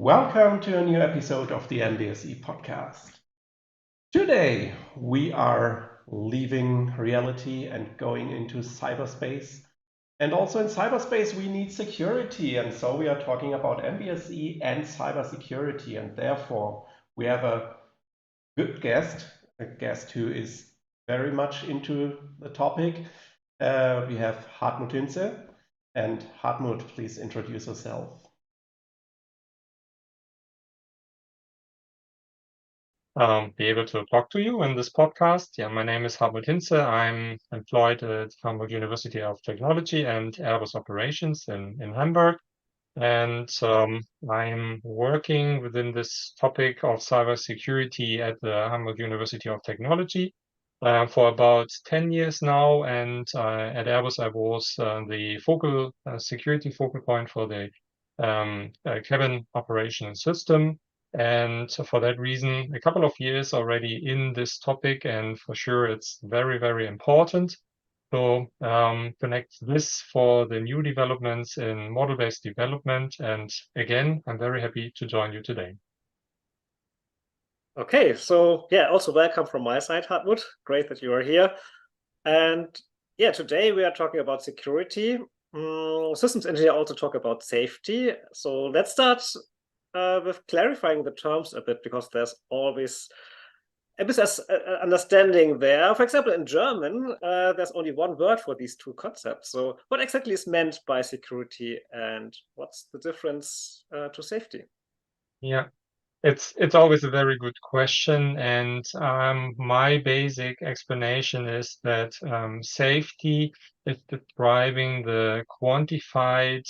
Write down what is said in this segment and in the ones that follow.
Welcome to a new episode of the MBSE podcast. Today we are leaving reality and going into cyberspace. And also in cyberspace we need security, and so we are talking about MBSE and cybersecurity, and therefore we have a good guest, a guest who is very much into the topic. We have Hartmut Hintze, and Hartmut, please introduce yourself. Be able to talk to you in this podcast. Yeah, my name is Hartmut Hintze. I'm employed at Hamburg University of Technology and Airbus Operations in Hamburg. And I'm working within this topic of cybersecurity at the Hamburg University of Technology for about 10 years now. And at Airbus, I was the focal security focal point for the cabin operation system. And for that reason, a couple of years already in this topic, and for sure it's very, very important to connect this for the new developments in model-based development. And again, I'm very happy to join you today. Okay, so yeah, also welcome from my side, Hartmut. Great that you are here. And yeah, today we are talking about security. Systems engineer also talk about safety. So let's start with clarifying the terms a bit, because there's always a misunderstanding there. For example, in German, there's only one word for these two concepts. So what exactly is meant by security, and what's the difference to safety? Yeah, it's always a very good question, and my basic explanation is that safety is describing the quantified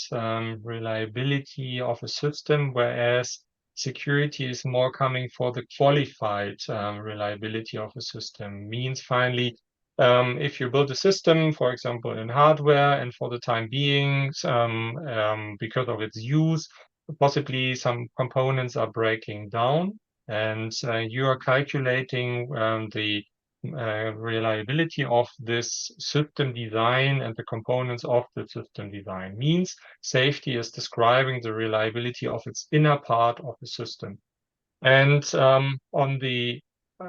reliability of a system, whereas security is more coming for the qualified reliability of a system. Means finally, if you build a system, for example, in hardware, and for the time being, because of its use, possibly some components are breaking down, and you are calculating the reliability of this system design and the components of the system design. Means safety is describing the reliability of its inner part of the system. And on the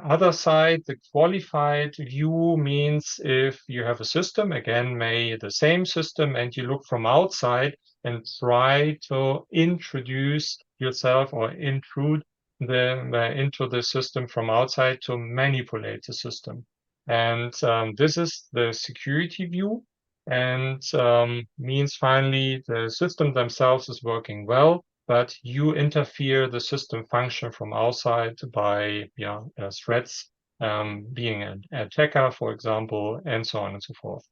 other side, the qualified view means if you have a system, again, may the same system, and you look from outside and try to introduce yourself or intrude into the system from outside to manipulate the system. And this is the security view, and means finally the system themselves is working well, but you interfere the system function from outside by threats, being an attacker, for example, and so on and so forth.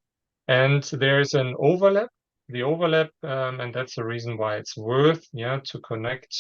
And there's an overlap. The overlap, and that's the reason why it's worth to connect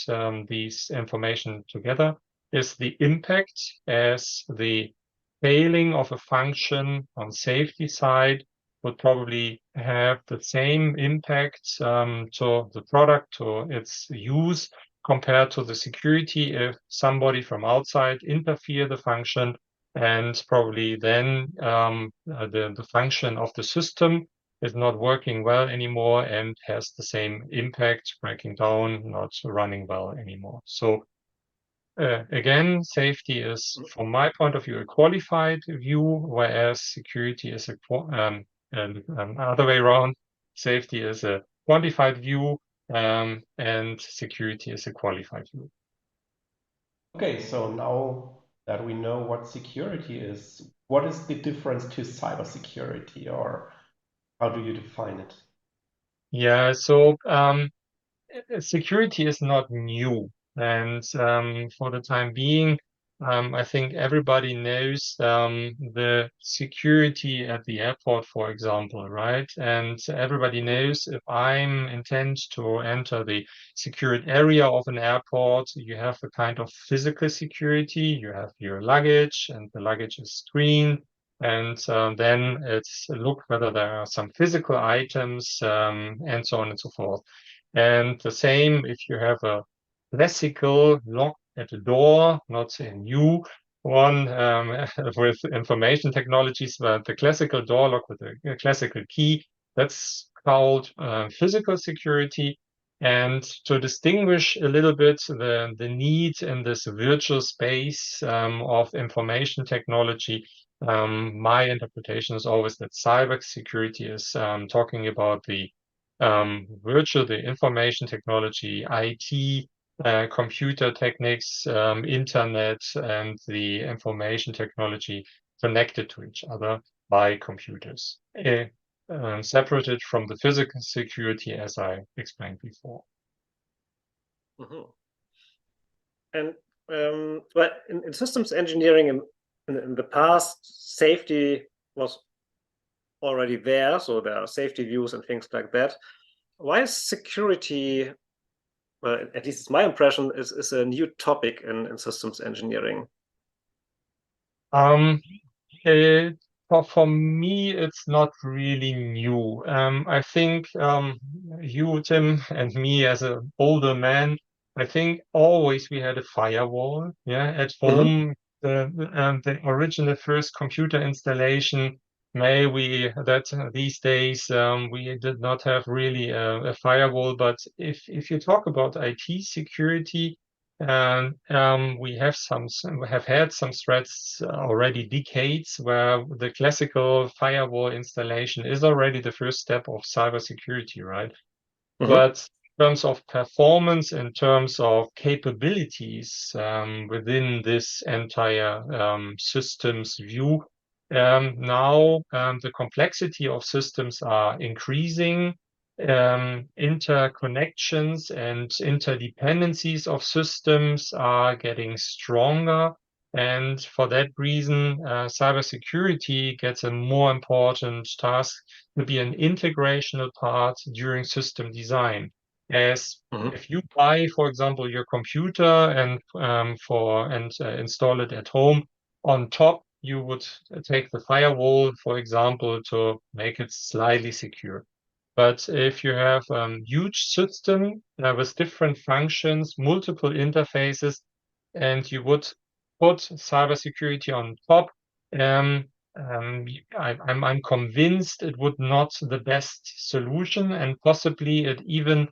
these information together, is the impact, as the failing of a function on safety side would probably have the same impact to the product, to its use, compared to the security if somebody from outside interfere the function, and probably then the function of the system is not working well anymore and has the same impact, breaking down, not running well anymore. So again, safety is, from my point of view, a qualified view, whereas security is other way around. Safety is a quantified view, and security is a qualified view. Okay, so now that we know what security is, what is the difference to cybersecurity, or how do you define it? Yeah, so security is not new. And for the time being, I think everybody knows the security at the airport, for example, right? And everybody knows if I'm intend to enter the secured area of an airport, you have a kind of physical security. You have your luggage, and the luggage is screened. And then it's look whether there are some physical items, and so on and so forth. And the same if you have a classical lock at the door, not a new one with information technologies, but the classical door lock with a classical key, that's called physical security. And to distinguish a little bit the need in this virtual space of information technology, my interpretation is always that cybersecurity is talking about the information technology, IT, computer techniques, internet, and the information technology connected to each other by computers. Separated from the physical security, as I explained before. And well, in systems engineering in the past, safety was already there, so there are safety views and things like that. Why is security, well, at least it's my impression, is a new topic in systems engineering? For me, it's not really new. I think you, Tim, and me as an older man, I think always we had a firewall. Yeah, at home, the original first computer installation. These days we did not have really a firewall. But if you talk about IT security, and we have had some threats already decades where the classical firewall installation is already the first step of cybersecurity, right? But in terms of performance, in terms of capabilities within this entire systems view, now the complexity of systems are increasing. Interconnections and interdependencies of systems are getting stronger. And for that reason, cybersecurity gets a more important task to be an integrational part during system design. As if you buy, for example, your computer and install it at home, on top you would take the firewall, for example, to make it slightly secure. But if you have a huge system with different functions, multiple interfaces, and you would put cybersecurity on top, I'm convinced it would not the best solution, and possibly it even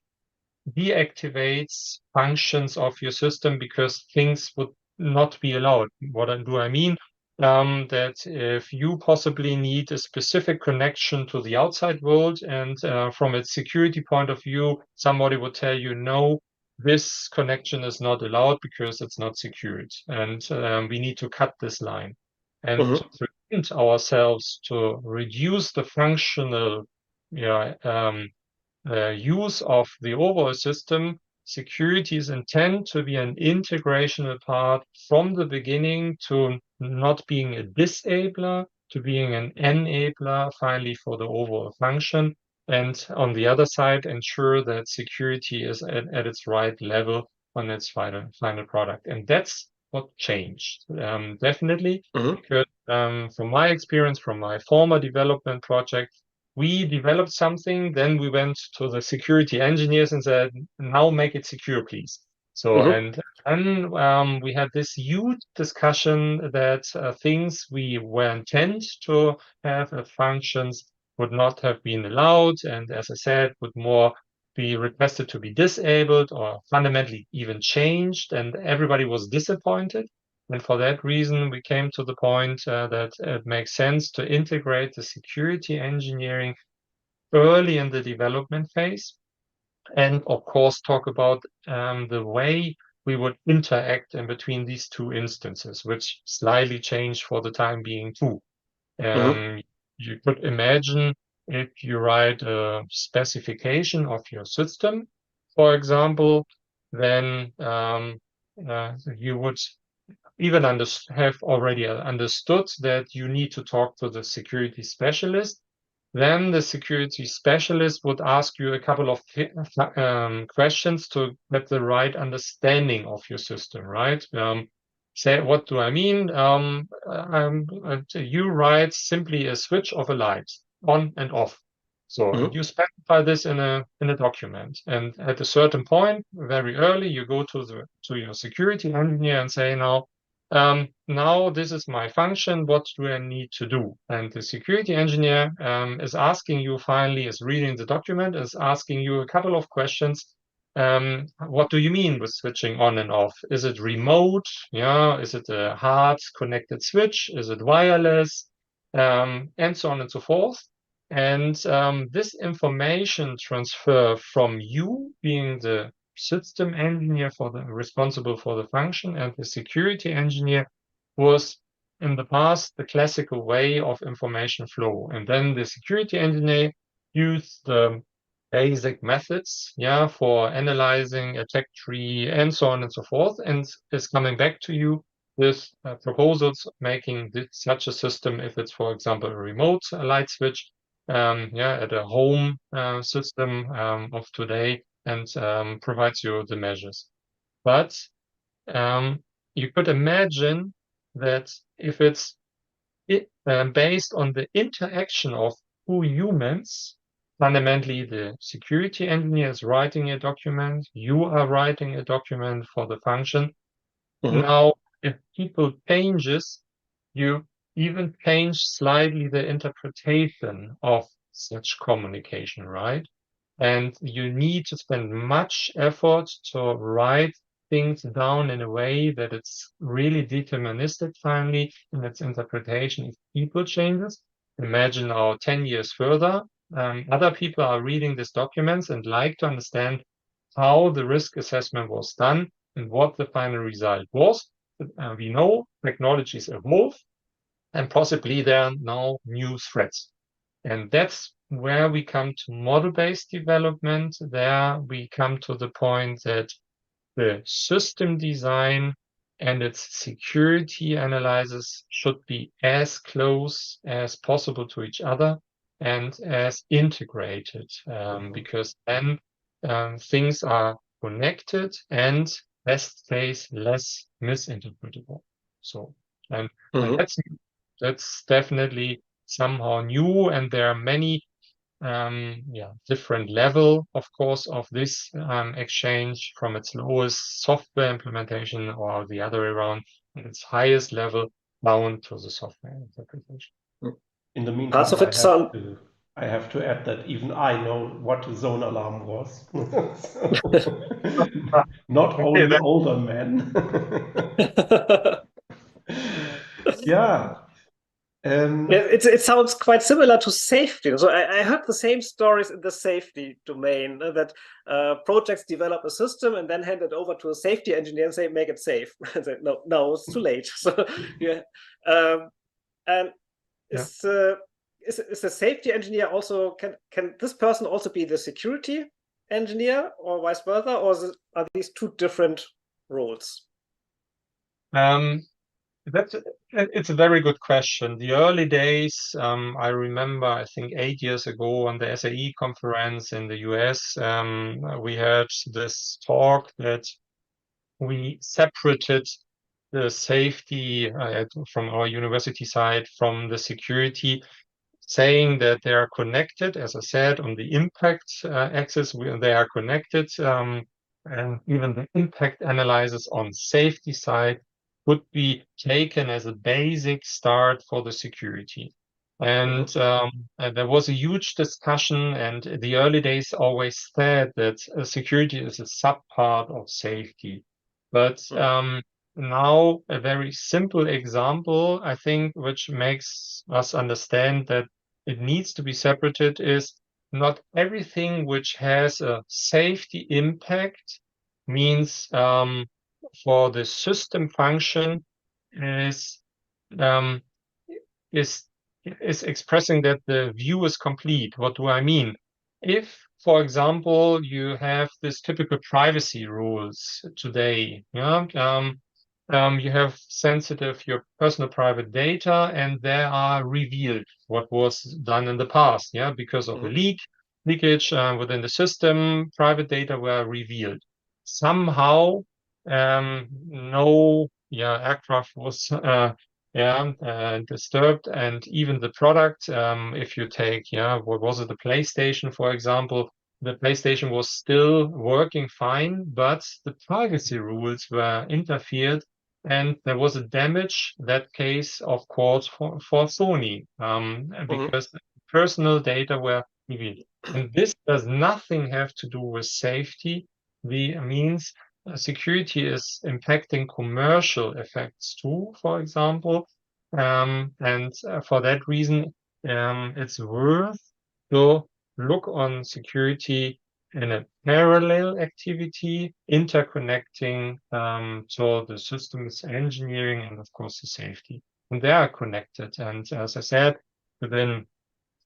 deactivates functions of your system because things would not be allowed. What do I mean? That if you possibly need a specific connection to the outside world, and from its security point of view, somebody would tell you, no, this connection is not allowed because it's not secured, and we need to cut this line. And to prevent ourselves to reduce the functional use of the overall system, security is intended to be an integrational part from the beginning, to not being a disabler, to being an enabler finally for the overall function. And on the other side, ensure that security is at its right level on its final product. And that's what changed, definitely, because from my experience, from my former development project, we developed something, then we went to the security engineers and said, now make it secure, please. So, and then we had this huge discussion that things we were intent to have as functions would not have been allowed. And as I said, would more be requested to be disabled or fundamentally even changed. And everybody was disappointed. And for that reason, we came to the point that it makes sense to integrate the security engineering early in the development phase. And of course, talk about the way we would interact in between these two instances, which slightly changed for the time being too. You could imagine if you write a specification of your system, for example, then you would even have already understood that you need to talk to the security specialist. Then the security specialist would ask you a couple of questions to get the right understanding of your system, right? Say, what do I mean? You write simply a switch of a light on and off. So you specify this in a document, and at a certain point, very early, you go to your security engineer and say, now this is my function. What do I need to do? And the security engineer is asking you, finally, is reading the document, is asking you a couple of questions what do you mean with switching on and off? Is it remote? Yeah. Is it a hard connected switch? Is it wireless? And so on and so forth. And this information transfer from you being the system engineer responsible for the function and the security engineer was in the past the classical way of information flow. And then the security engineer used the basic methods, for analyzing a tech tree and so on and so forth, and is coming back to you with proposals making such a system, if it's, for example, a remote light switch, at a home system of today, and provides you the measures. But you could imagine that if it's based on the interaction of two humans, fundamentally the security engineer is writing a document, you are writing a document for the function. Now, if people changes, you even change slightly the interpretation of such communication, right? And you need to spend much effort to write things down in a way that it's really deterministic finally in its interpretation if people changes. Imagine now 10 years further, other people are reading these documents and like to understand how the risk assessment was done and what the final result was. We know technologies evolve and possibly there are now new threats. And that's where we come to model-based development. There we come to the point that the system design and its security analysis should be as close as possible to each other and as integrated, because then things are connected and best case less misinterpretable. So, and that's definitely somehow new, and there are many different level, of course, of this exchange from its lowest software implementation or the other way around, and its highest level down to the software interpretation. In the meantime, I have to add that even I know what a zone alarm was. Not only the older men. Yeah. It sounds quite similar to safety. So I heard the same stories in the safety domain, that projects develop a system and then hand it over to a safety engineer and say, make it safe. And say, no, it's too late. So and is the safety engineer also, can this person also be the security engineer or vice versa, or are these two different roles? It's a very good question. The early days, I remember, I think 8 years ago on the SAE conference in the US, we had this talk that we separated the safety from our university side from the security, saying that they are connected. As I said, on the impact axis, they are connected, and even the impact analysis on safety side would be taken as a basic start for the security. And there was a huge discussion, and the early days always said that security is a subpart of safety. But now a very simple example, I think, which makes us understand that it needs to be separated is not everything which has a safety impact means for the system function is expressing that the view is complete. What do I mean? If, for example, you have this typical privacy rules today, you have sensitive, your personal private data, and they are revealed what was done in the past, because of a leakage within the system, private data were revealed. Somehow, no aircraft was disturbed, and even the product, if you take, what was it, the PlayStation, for example, the PlayStation was still working fine, but the privacy rules were interfered, and there was a damage, that case, of course, for Sony, because personal data were revealed. And this does nothing have to do with safety. means security is impacting commercial effects too, for example. And for that reason, it's worth to look on security in a parallel activity, interconnecting to the systems engineering and, of course, the safety. And they are connected. And as I said, within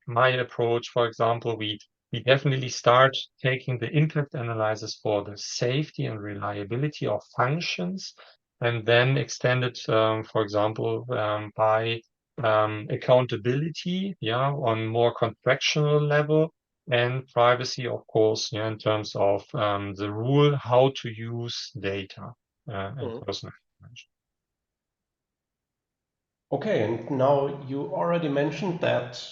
my approach, for example, we definitely start taking the impact analysis for the safety and reliability of functions, and then extend it, for example, by accountability, on more contractual level, and privacy, of course, in terms of the rule how to use data and personal information. Okay, and now you already mentioned that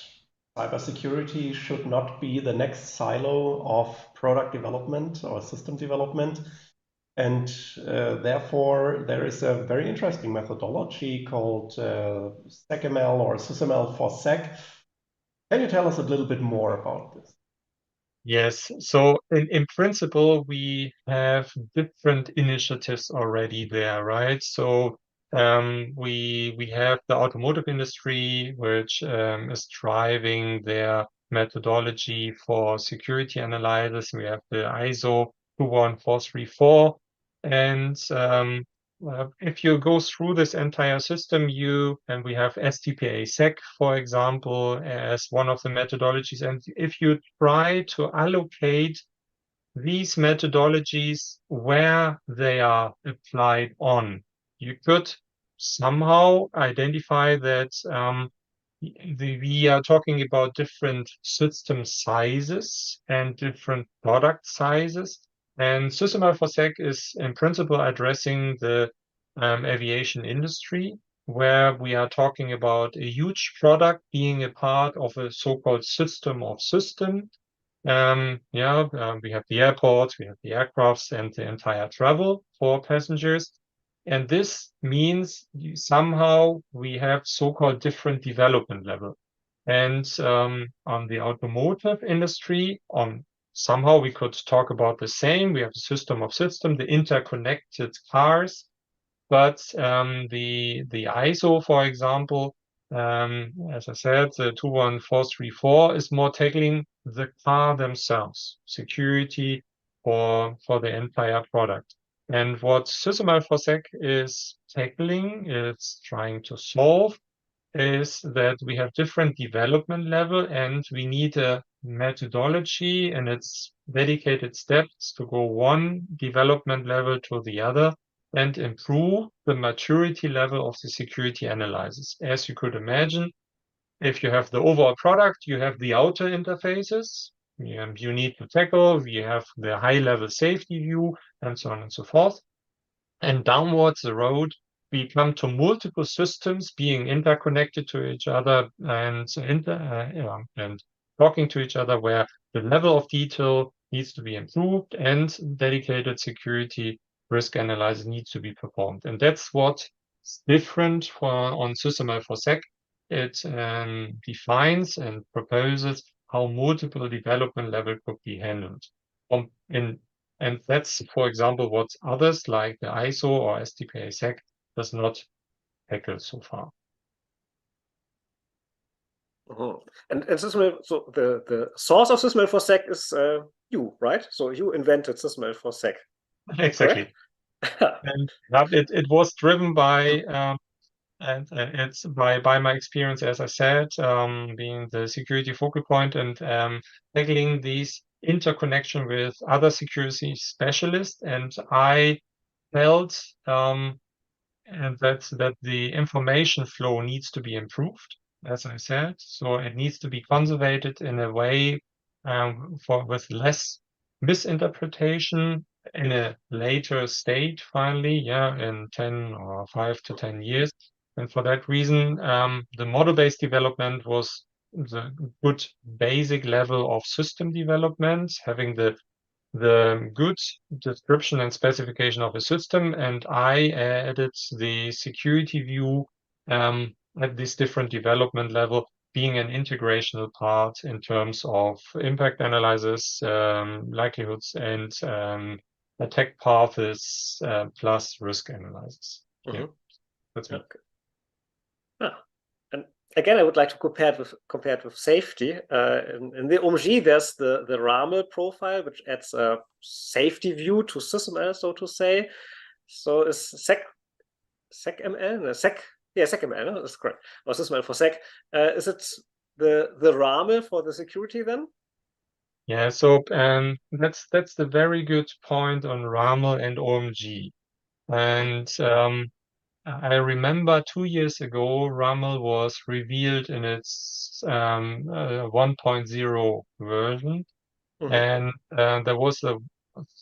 cybersecurity should not be the next silo of product development or system development. And therefore, there is a very interesting methodology called SecML or SysML for Sec. Can you tell us a little bit more about this? Yes, so in principle, we have different initiatives already there, right? So we have the automotive industry, which is driving their methodology for security analysis. We have the ISO 21434, and if you go through this entire system, and we have STPA Sec, for example, as one of the methodologies. And if you try to allocate these methodologies where they are applied on, you could somehow identify that we are talking about different system sizes and different product sizes. And SysML for Sec is in principle addressing the aviation industry, where we are talking about a huge product being a part of a so-called system of systems. We have the airports, we have the aircrafts, and the entire travel for passengers. And this means somehow we have so-called different development level. And on the automotive industry, somehow we could talk about the same. We have the system of systems, the interconnected cars. But the ISO, for example, as I said, the 21434 is more tackling the car themselves, security for the entire product. And what SysML for Sec is tackling, it's trying to solve, is that we have different development level, and we need a methodology and its dedicated steps to go one development level to the other and improve the maturity level of the security analysis. As you could imagine, if you have the overall product, you have the outer interfaces you need to tackle, we have the high-level safety view, and so on and so forth. And downwards the road, we come to multiple systems being interconnected to each other and talking to each other, where the level of detail needs to be improved and dedicated security risk analysis needs to be performed. And that's what's different on SysML for Sec. It defines and proposes how multiple development level could be handled. And that's, for example, what others like the ISO or STPA Sec does not tackle so far. And SysML, so the source of SysML for Sec is you, right? So you invented SysML for Sec. Exactly. And it was driven by and it's by my experience, as I said, being the security focal point and tackling these interconnection with other security specialists. And I felt and that the information flow needs to be improved, as I said. So it needs to be conservated in a way with less misinterpretation in a later state, finally, in 10 or 5 to 10 years. And for that reason, the model-based development was the good basic level of system development, having the good description and specification of a system, and I added the security view at this different development level, being an integrational part in terms of impact analysis, likelihoods, and attack paths plus risk analysis. Yeah, that's me. Okay. And again, I would like to compare it with safety. In the OMG, there's the RAAML profile, which adds a safety view to SysML, so to say. So is SecML? No, SecML, no? That's correct. Or SysML for Sec. Is it the RAAML for the security then? Yeah, so that's the very good point on RAAML and OMG. And I remember 2 years ago, RAAML was revealed in its 1.0 version, and there was a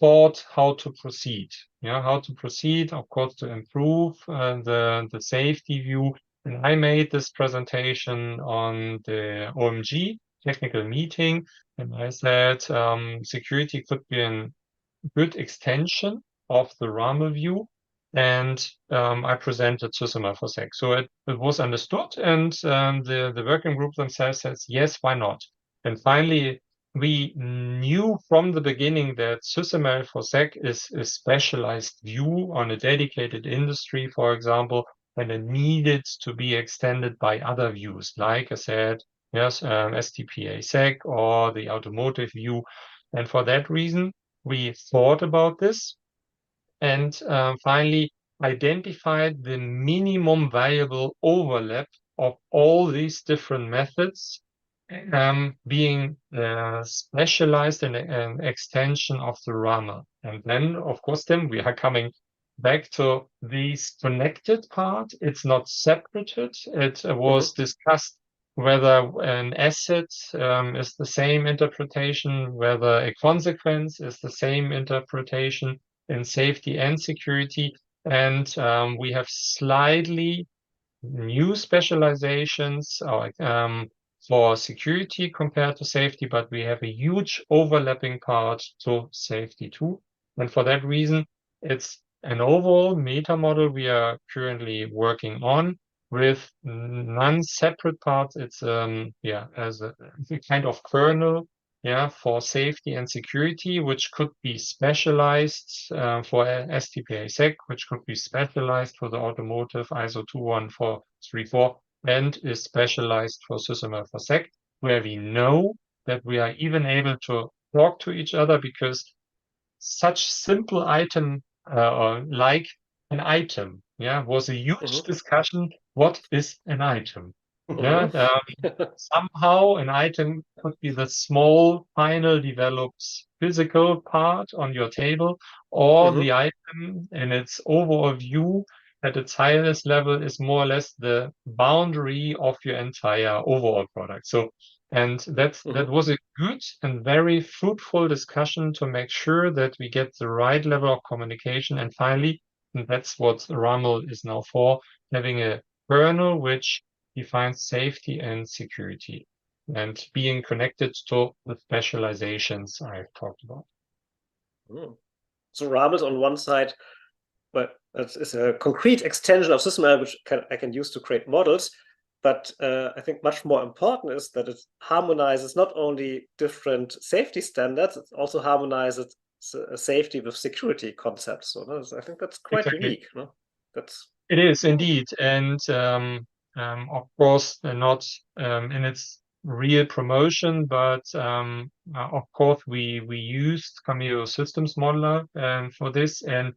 thought how to proceed. How to proceed, of course, to improve the safety view. And I made this presentation on the OMG technical meeting, and I said security could be a good extension of the RAAML view. And I presented SysML for Sec. So it was understood, and the working group themselves says, yes, why not? And finally, we knew from the beginning that SysML for Sec is a specialized view on a dedicated industry, for example, and it needed to be extended by other views, like I said, yes, STPA Sec or the automotive view. And for that reason, we thought about this and finally identified the minimum viable overlap of all these different methods being specialized in an extension of the RAAML. And then, of course, then we are coming back to these connected part. It's not separated. It was discussed whether an asset is the same interpretation, whether a consequence is the same interpretation in safety and security. And we have slightly new specializations for security compared to safety, but we have a huge overlapping part to safety too. And for that reason, it's an overall meta model we are currently working on with non-separate parts. It's as a kind of kernel for safety and security, which could be specialized for STPA Sec, which could be specialized for the automotive ISO 21434, and is specialized for SysML for Sec, where we know that we are even able to talk to each other because such simple item like an item was a huge discussion. What is an item? Somehow an item could be the small final developed physical part on your table, or the item in its overall view at its highest level is more or less the boundary of your entire overall product. So, and that was a good and very fruitful discussion to make sure that we get the right level of communication. And finally, and that's what RAAML is now for, having a kernel which defines safety and security and being connected to the specializations I've talked about. So RAAML is on one side, but it's a concrete extension of SysML, which I can use to create models. But I think much more important is that it harmonizes not only different safety standards, it also harmonizes safety with security concepts. So I think that's quite unique. No? It is indeed. And of course, not in its real promotion, but of course, we used Cameo Systems Modeler for this. And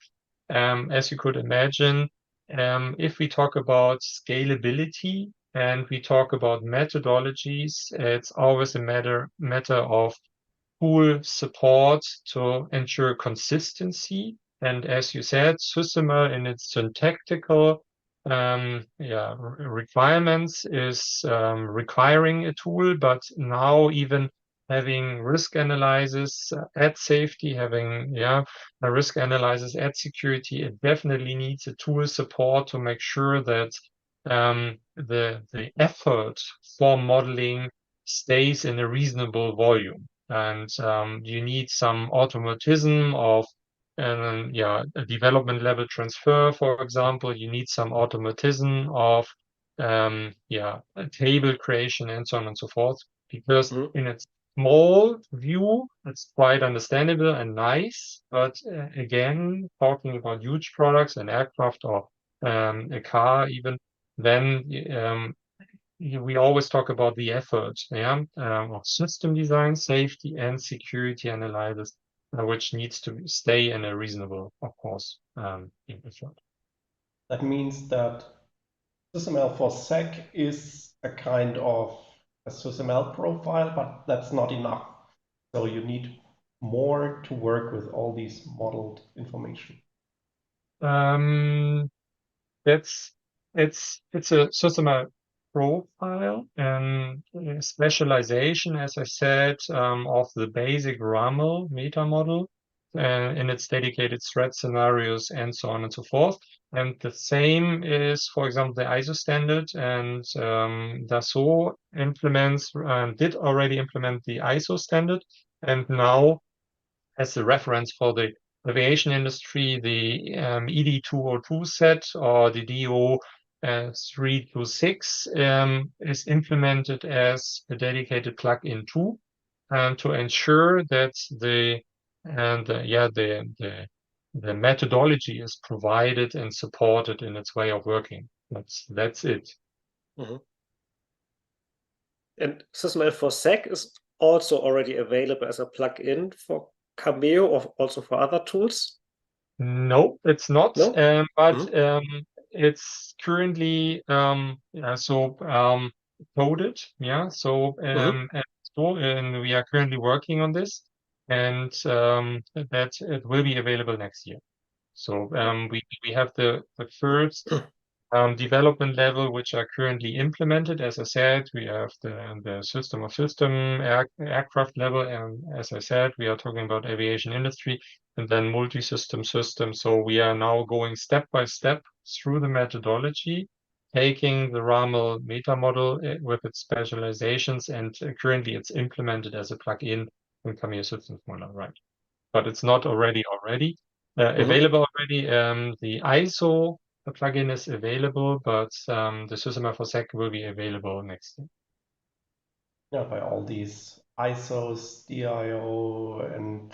as you could imagine, if we talk about scalability and we talk about methodologies, it's always a matter of full support to ensure consistency. And as you said, SysML in its syntactical requirements is requiring a tool, but now even having risk analysis at safety, having a risk analysis at security, it definitely needs a tool support to make sure that the effort for modeling stays in a reasonable volume. And you need some automatism of a development level transfer, for example. You need some automatism of a table creation and so on and so forth, because in its small view, it's quite understandable and nice. But again, talking about huge products, an aircraft or a car even, then we always talk about the effort, of system design, safety, and security analysis, which needs to stay in a reasonable, of course, effort. That means that SysML for Sec is a kind of a SysML profile, but that's not enough. So you need more to work with all these modeled information. It's a SysML profile and specialization, as I said, of the basic RAAML meta model in its dedicated threat scenarios and so on and so forth. And the same is, for example, the ISO standard, and Dassault did already implement the ISO standard, and now as a reference for the aviation industry, the ED202 set or the DO 326 is implemented as a dedicated plugin too, to ensure that the methodology is provided and supported in its way of working. That's it. Mm-hmm. And SysML for Sec is also already available as a plugin for Cameo or also for other tools? No, it's not. No? But Mm-hmm. it's currently coded. Yeah. And we are currently working on this, and that it will be available next year. So we have the first development level, which are currently implemented. As I said, we have the system of system aircraft level, and as I said, we are talking about aviation industry, and then multi-system system. So we are now going step by step through the methodology, taking the RAAML meta model with its specializations, and currently it's implemented as a plugin in Cameo Systems Model, right? But it's not already available already. The ISO plugin is available, but the SysML for Sec will be available next year. Yeah, by all these ISOs, DIO, and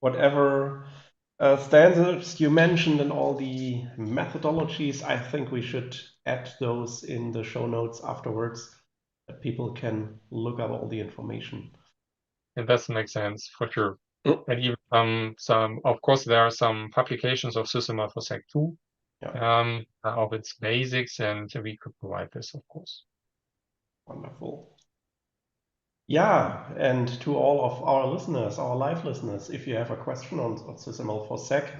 whatever standards you mentioned and all the methodologies, I think we should add those in the show notes afterwards, that people can look up all the information. It does make sense for sure. And even of course, there are some publications of SysML for Sec 2 of its basics, and we could provide this, of course. Wonderful. Yeah, and to all of our listeners, our live listeners, if you have a question on SysML for Sec,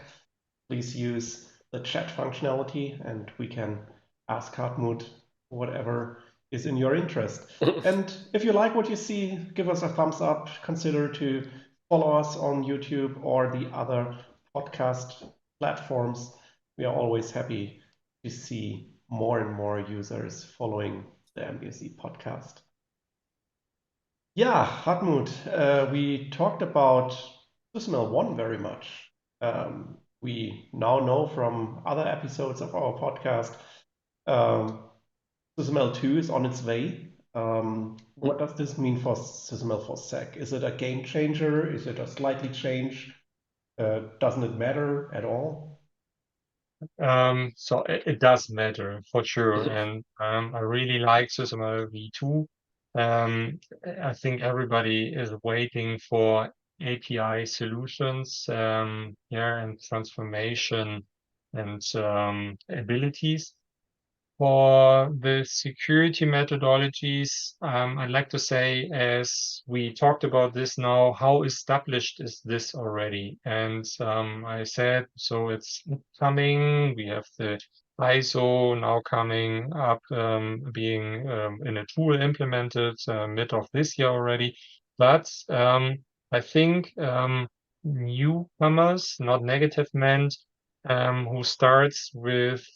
please use the chat functionality and we can ask Hartmut whatever is in your interest. And if you like what you see, give us a thumbs up. Consider to follow us on YouTube or the other podcast platforms. We are always happy to see more and more users following the MBSE podcast. Yeah, Hartmut, we talked about SysML 1 very much. We now know from other episodes of our podcast, SysML 2 is on its way. What does this mean for SysML for Sec? Is it a game changer? Is it a slightly change? Doesn't it matter at all? So it does matter for sure, and I really like SysML v2. I think everybody is waiting for API solutions, and transformation and abilities. For the security methodologies, I'd like to say, as we talked about this now, how established is this already? And I said, so it's coming. We have the ISO now coming up, being in a tool implemented mid of this year already. But I think newcomers, not negative meant, who starts with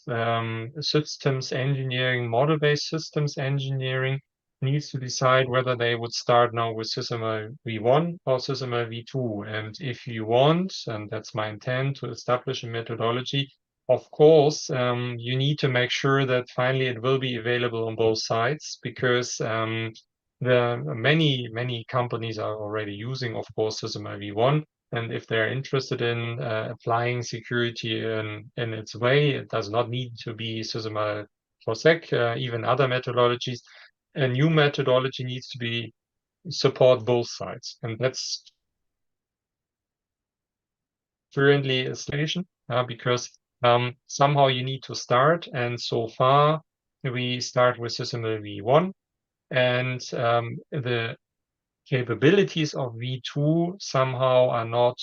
systems engineering, model-based systems engineering, needs to decide whether they would start now with SysML v1 or SysML v2. And if you want, and that's my intent, to establish a methodology, of course, you need to make sure that finally it will be available on both sides, because many companies are already using, of course, SysML v1. And if they're interested in applying security in its way, it does not need to be SysML for Sec, even other methodologies. A new methodology needs to be support both sides, and that's currently a situation because somehow you need to start, and so far we start with SysML v1, and the capabilities of v2 somehow are not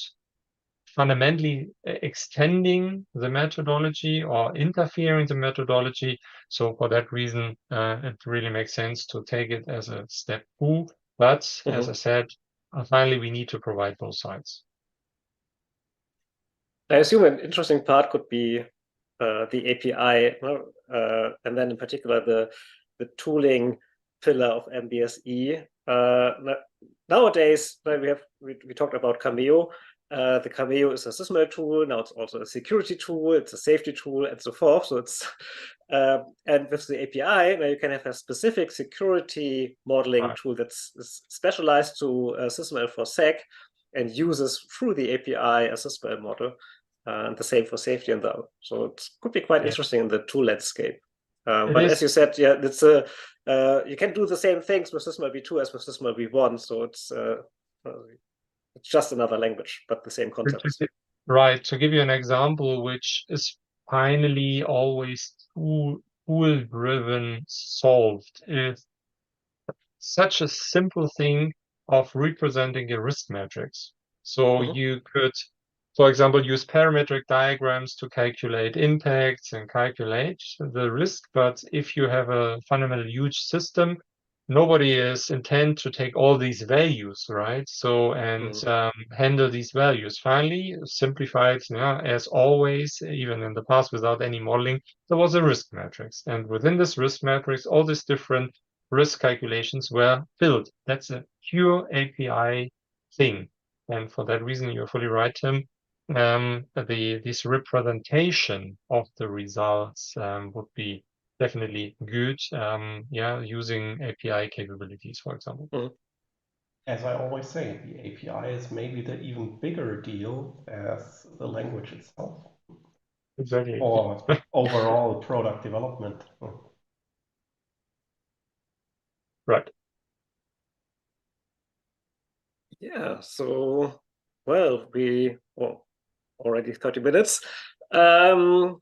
fundamentally extending the methodology or interfering the methodology. So for that reason, it really makes sense to take it as a step 2. But as I said, finally, we need to provide both sides. I assume an interesting part could be the API, and then in particular the tooling pillar of MBSE. Nowadays, we talked about Cameo. The Cameo is a SysML tool. Now it's also a security tool. It's a safety tool, and so forth. So it's and with the API, now you can have a specific security modeling tool that's specialized to SysML for Sec and uses through the API a SysML model. And the same for safety and the other. So it could be quite interesting in the tool landscape. But as you said, yeah, it's you can do the same things with SysML v2 as with SysML v1. So it's just another language, but the same concept. Right. To give you an example, which is finally always tool-driven solved, is such a simple thing of representing a risk matrix. So you could, for example, use parametric diagrams to calculate impacts and calculate the risk. But if you have a fundamentally huge system, nobody is intent to take all these values, right? So, and handle these values. Finally, simplified, as always, even in the past without any modeling, there was a risk matrix. And within this risk matrix, all these different risk calculations were built. That's a pure API thing. And for that reason, you're fully right, Tim. This representation of the results would be definitely good. Using API capabilities, for example. As I always say, the API is maybe the even bigger deal as the language itself. Exactly. Or overall product development. Right. Yeah, so, well, already 30 minutes. So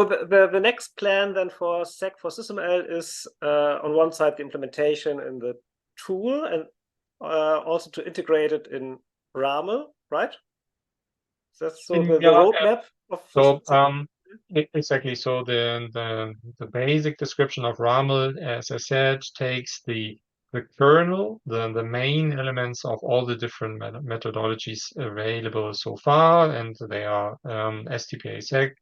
the next plan then for Sec for SysML is on one side the implementation in the tool and also to integrate it in RAAML, right? That's so the roadmap of exactly. So the basic description of RAAML, as I said, takes the kernel, the main elements of all the different methodologies available so far, and they are STPA Sec,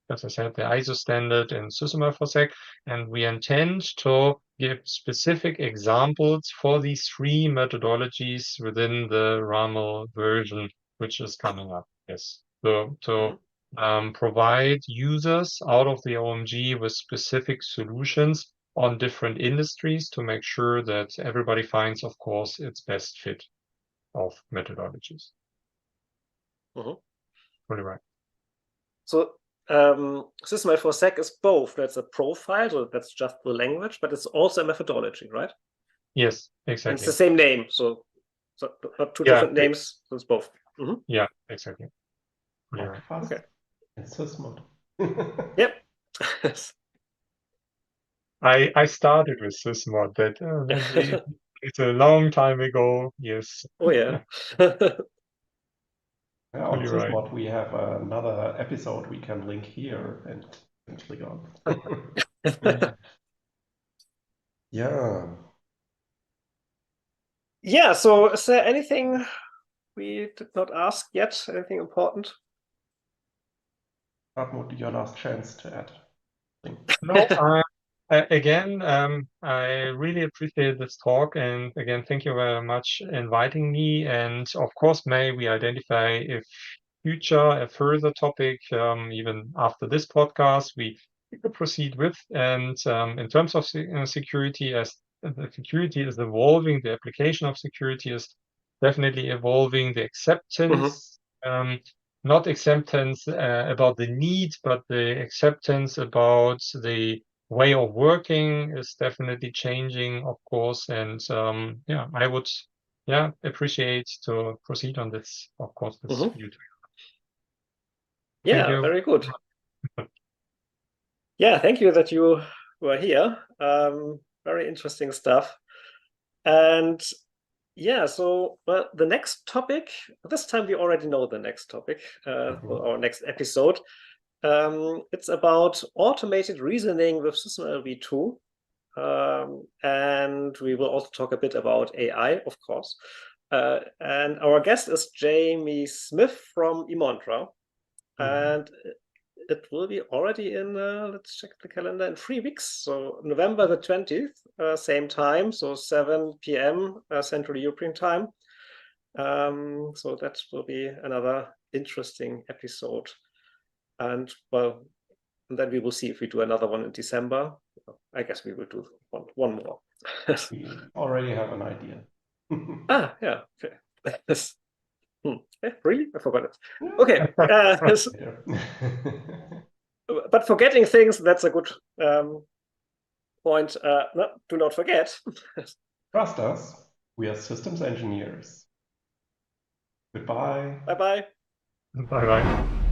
as I said, the ISO standard and SysML for Sec, and we intend to give specific examples for these 3 methodologies within the RAAML version, which is coming up. Yes. So to provide users out of the OMG with specific solutions on different industries to make sure that everybody finds, of course, its best fit of methodologies. Fully right. So SysML for Sec is both. That's a profile, so that's just the language, but it's also a methodology, right? Yes, exactly. And it's the same name, so not 2 different names. So it's both. Yeah, exactly. Yeah. Okay. It's SysMod. Yep. I started with SysMod, but it's a long time ago. Yes. Oh yeah. On SysMod, we have another episode we can link here and eventually on. Yeah. Yeah. So, is there anything we did not ask yet? Anything important? Hartmut, your last chance to add. No, again, I really appreciate this talk, and again, thank you very much inviting me. And of course, may we identify a further topic, even after this podcast, we could proceed with. And in terms of security, as the security is evolving, the application of security is definitely evolving, the acceptance, not acceptance about the need, but the acceptance about the way of working is definitely changing, of course. And yeah, I would appreciate to proceed on this, of course, with you too. Yeah, you. very good. Yeah, thank you that you were here. Very interesting stuff. And yeah, so the next topic, this time we already know the next topic for our next episode. It's about automated reasoning with SysML v2. And we will also talk a bit about AI, of course. And our guest is Jamie Smith from eMontra. And it will be already in, let's check the calendar, in 3 weeks. So November the 20th, same time, so 7 p.m. Central European time. So that will be another interesting episode. And well, and then we will see if we do another one in December. I guess we will do one more. We already have an idea. Yeah. Okay. Really? I forgot it. Okay. But forgetting things, that's a good point. No, do not forget. Trust us, we are systems engineers. Goodbye. Bye-bye. Bye-bye.